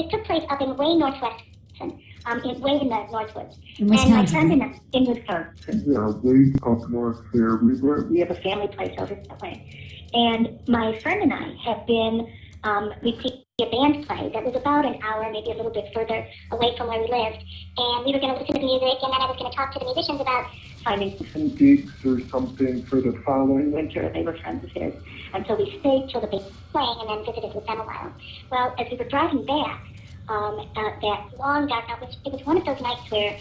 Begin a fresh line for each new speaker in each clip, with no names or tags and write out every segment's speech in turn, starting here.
this took place up in way northwest, way in the Northwoods.
In
Wisconsin. And my friend in
Wisconsin. Yeah, way up north there.
We have a family place over that way. And my friend and I had been, we picked a band play that was about an hour, maybe a little bit further away from where we lived. And we were going to listen to the music, and then I was going to talk to the musicians about finding some gigs or something for the following winter. They were friends of his. And so we stayed till the big playing and then visited with them a while. Well, as we were driving back, that long dark night, it was one of those nights where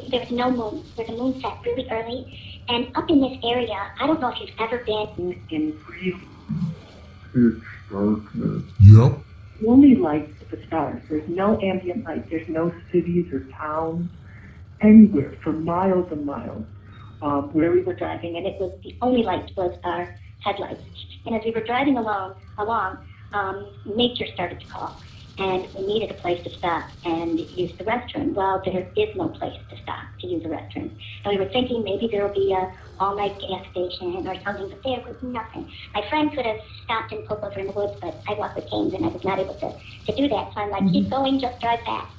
there was no moon. There was a moon set really early. And up in this area, I don't know if you've ever been in real
pitch darkness.
Yep.
The only light is the stars. There's no ambient light. There's no cities or towns anywhere for miles and miles.
Where we were driving, and it was the only light was our headlights. And as we were driving along, nature started to call, and we needed a place to stop and use the restroom. Well, there is no place to stop to use the restroom. And we were thinking maybe there will be a all-night gas station or something, but there was nothing. My friend could have stopped and pulled over in the woods, but I walk with canes, and I was not able to do that. So I'm like, keep going, just drive fast.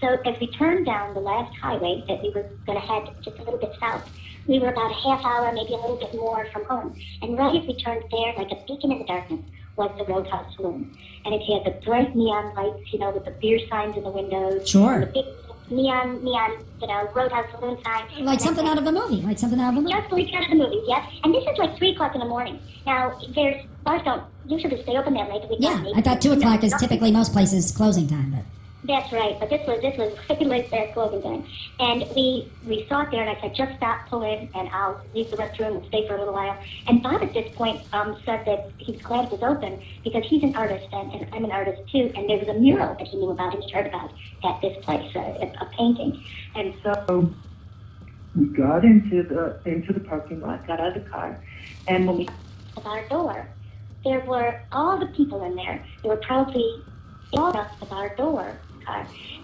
So as we turned down the last highway that we were going to head just a little bit south, we were about a half hour, maybe a little bit more from home. And right as we turned there, like a beacon in the darkness, was the Roadhouse Saloon. And it had the bright neon lights, with the beer signs in the windows.
Sure.
And the big neon, Roadhouse Saloon sign.
Like something out of a movie.
Just like out of the movie, yes. And this is like 3 o'clock in the morning. Now, bars don't usually stay open that late.
Yeah, I thought 2 o'clock is typically most places' closing time, but...
That's right, but this was pretty late there closing time. And we saw it there, and I said, just stop, pull in, and I'll leave the restroom and stay for a little while. And Bob at this point said that he's glad it was open because he's an artist, and I'm an artist too, and there was a mural that he knew about and he heard about at this place, a painting. And so
we got into the parking lot, got out of the car, and when we
of our door, there were all the people in there. There were probably all up the bar door.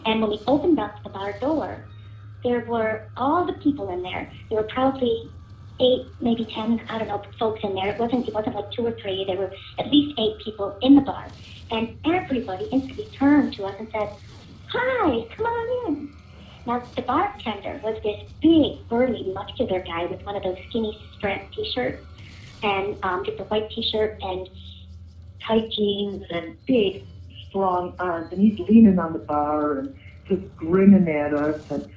And when we opened up the bar door, there were all the people in there. There were probably 8, maybe 10, I don't know, folks in there. It wasn't like 2 or 3. There were at least 8 people in the bar. And everybody instantly turned to us and said, "Hi, come on in." Now, the bartender was this big, burly, muscular guy with one of those skinny striped T-shirts, and just a white T-shirt and tight jeans and big, strong arms, and he's leaning on the bar and just grinning at us and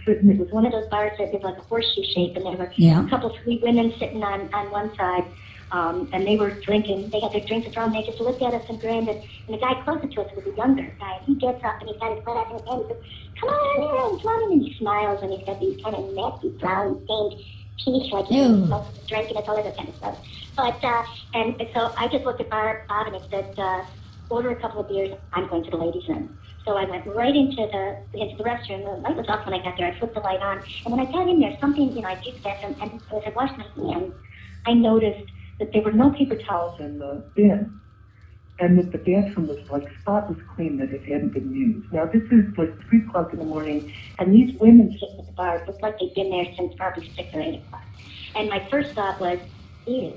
sitting. It was one of those bars that was like a horseshoe shape, and there were a couple, 3 women sitting on one side, and they were drinking. They had their drinks drawn. They just looked at us and grinned. And the guy closer to us was a younger guy. He gets up and he's got his foot out in his hand. He says, "Come on in," and he smiles, and he's got these kind of nasty brown stained teeth, like he's smoking, drinking, and all that kind of stuff. But and so I just looked at Bob and I said, "Order a couple of beers. I'm going to the ladies' room." So I went right into the restroom. The light was off when I got there. I flipped the light on, and when I got in there, something, I used the bathroom, and as I washed my hands, I noticed that there were no paper towels in the bin, and that the bathroom was like spotless clean, that it hadn't been used. Now this is like 3 o'clock in the morning, and these women sitting at the bar looked like they'd been there since probably 6 or 8 o'clock. And my first thought was, ew.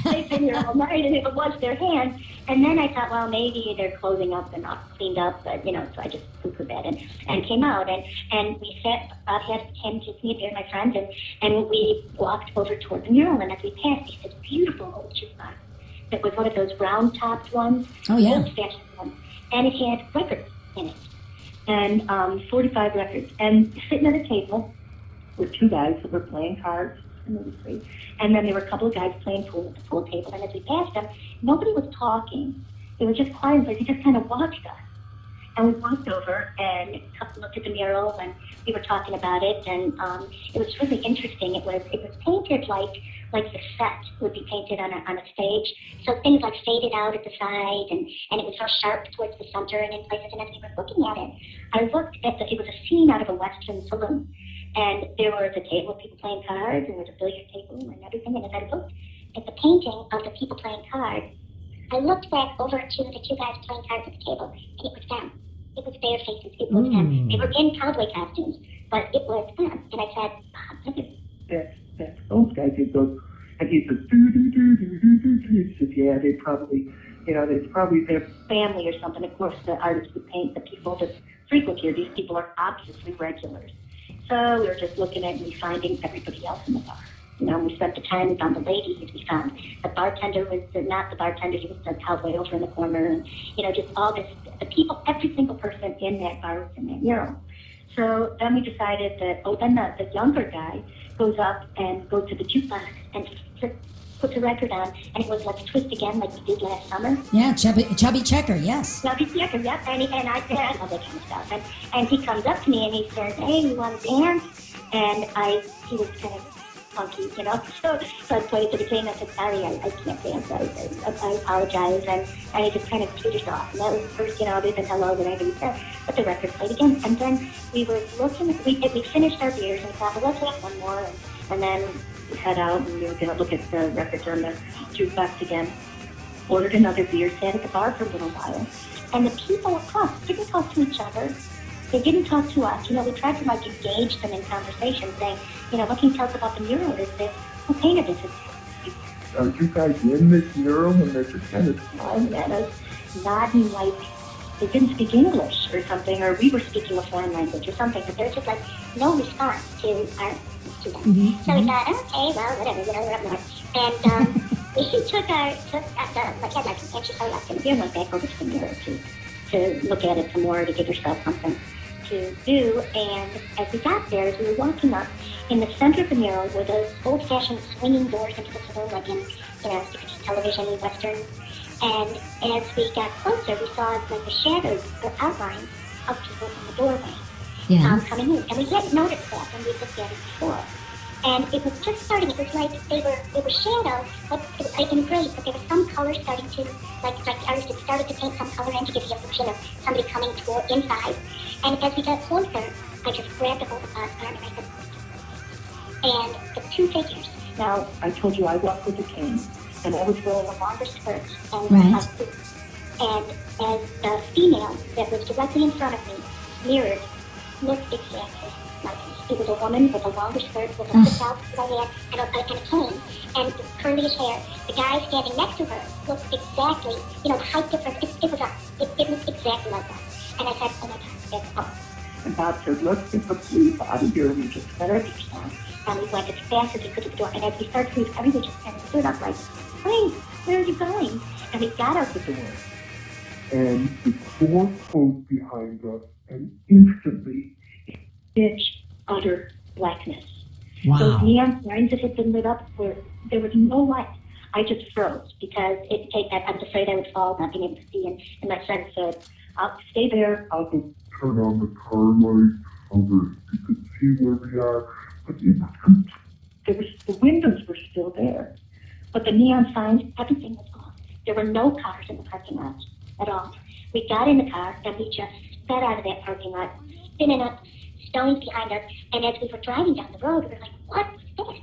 They've been here all night, and it washed their hands. And then I thought, well, maybe they're closing up and not cleaned up, but, so I just poo-pooed that and came out. And we sat, had him just me and my friends, and we walked over toward the mural. And as we passed, he said, beautiful old jukebox. It was one of those round-topped ones, old-fashioned ones, and it had records in it, and 45 records. And sitting at a table were 2 guys that were playing cards. And then there were a couple of guys playing pool at the pool table. And as we passed them, nobody was talking. It was just quiet. They just kind of watched us. And we walked over and looked at the mural, and we were talking about it. And it was really interesting. It was painted like the set would be painted on a stage. So things like faded out at the side, and it was real sharp towards the center and in places. And as we were looking at it, I looked at it was a scene out of a Western saloon. And there was a table of people playing cards, and there was a billiard table and everything. And as I looked at the painting of the people playing cards, I looked back over to the 2 guys playing cards at the table, and it was them. It was their faces. It was them. They were in cowboy costumes, but it was them. And I said, Bob, that's those guys. He goes, and he says, do. He says, yeah, they probably
You know, it's probably their family or something. Of course, the artists would paint the people that frequent here. These people are obviously regulars. So we were just looking at me finding everybody else in the bar. You know, we spent the time, we found the ladies, we found the bartender was not the bartender, he was the cowboy over in the corner, and, you know, just all this, the people, every single person in that bar was in that mural. So then we decided that, then the younger guy goes up and goes to the jukebox and puts a record on, and it was Let's Twist Again like we did last summer.
Yeah, Chubby Checker, yes.
Chubby Checker, yep. And I said, I love that kind of stuff. And he comes up to me and he says, hey, you want to dance? And he was kind of funky, you know. So I played to the king. I said, sorry, I can't dance. I apologize. And he just kind of teeters off. And that was the first, you know, other than hello that anybody said. But the record played again. And then we were looking, we finished our beers and thought, well, let's have one more. And then we head out and we were going to look at the records on the jukebox again. Ordered another beer, sat at the bar for a little while. And the people across didn't talk to each other. They didn't talk to us. You know, we tried to like engage them in conversation, saying, you know, what can you tell us about the mural? Is this, who painted this?
Are you guys in this mural? And they're just kind of
smiling at us, nodding like they didn't speak English or something, or we were speaking a foreign language or something, but there's just like no response to our to them.
Mm-hmm.
So we thought, okay, well, whatever, you know, we're up north. And we took and she started asking, here, went back over to the mirror to look at it some more, to give herself something to do. And as we got there, as we were walking up, in the center of the mural were those old-fashioned swinging doors into the saloon, like in, you know, television, westerns. And as we got closer, we saw like the shadows, the outlines of people in the doorway coming in. And we hadn't noticed that when we looked at it before. And it was just starting, it was like they were shadows, but it was like in gray, but there was some color starting to, like the artist had started to paint some color in to give the illusion of somebody coming toward inside. And as we got closer, I just grabbed a hold of God's arm and I said, and the two figures. Now, I told you I walked with a cane, and I was wearing a longer skirt and a suit. And as the female that was directly in front of me mirrored, looked exactly like me. It was a woman with a longer skirt, with a foot-out hair, and a cane, and curly hair. The guy standing next to her looked exactly, you know, the height difference, it looked exactly like that. And I said, oh my God, that's up. And Bob said, let's get the police out of here, and we just set our beach down. And we went as fast as we could to the door, and as we started to leave, everybody just kind of stood up like, wait, where are you going? And we got out the door.
And the door closed behind us,
and instantly, pitch utter blackness.
Wow.
Those neon signs that had been lit up where there was no light. I just froze because I was afraid I would fall, not being able to see. And my friend said, I'll stay there. I'll go
turn on the car lights so that you could see where we are. But
the windows were still there, but the neon signs, everything was off. There were no cars in the parking lot at all. We got in the car and we just sped out of that parking lot, spinning up, stones behind us. And as we were driving down the road, we were like, "What was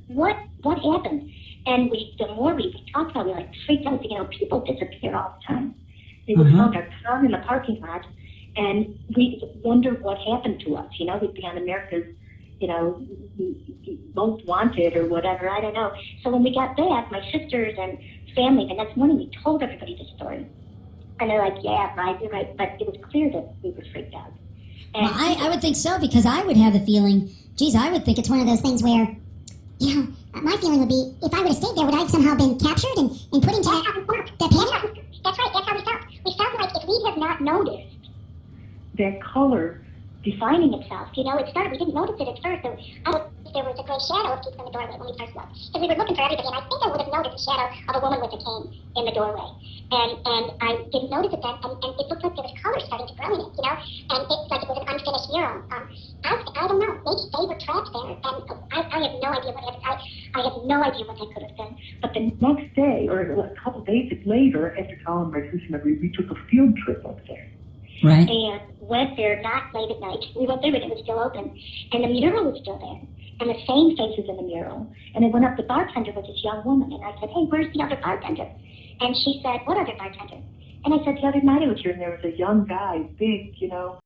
that? What happened?" And the more we talked about it, we were like freaked out. You know, people disappear all the time. They would find our car in the parking lot, and we wonder what happened to us. You know, we'd be on America's, you know, most wanted or whatever, I don't know. So when we got back, my sisters and family, the next morning we told everybody the story. And they're like, yeah, right, you're right. But it was clear that we were freaked out. And
well, I would think so, because I would have the feeling, geez, I would think it's one of those things where, you know, my feeling would be, if I would have stayed there, would I have somehow been captured and put into that panic?
That's right, that's how we felt. We felt like if we had not noticed
that color
defining itself, you know, it started, we didn't notice it at first. There was a gray shadow of people in the doorway when we first looked. Because we were looking for everybody, and I think I would have noticed the shadow of a woman with a cane in the doorway. And I didn't notice it then, and it looked like there was color starting to grow in it, you know? And it's like it was an unfinished mural. I don't know, maybe they were trapped there, and I have no idea what happened. I have no idea what that could have been.
But the next day, or a couple days later, after Tom and my sister and we took a field trip up there.
Right.
And went there, not late at night. We went there, but it was still open. And the mural was still there. And the same faces in the mural. And I went up, the bartender was this young woman. And I said, hey, where's the other bartender? And she said, what other bartender? And I said, the other night I was here, and there was a young guy, big, you know,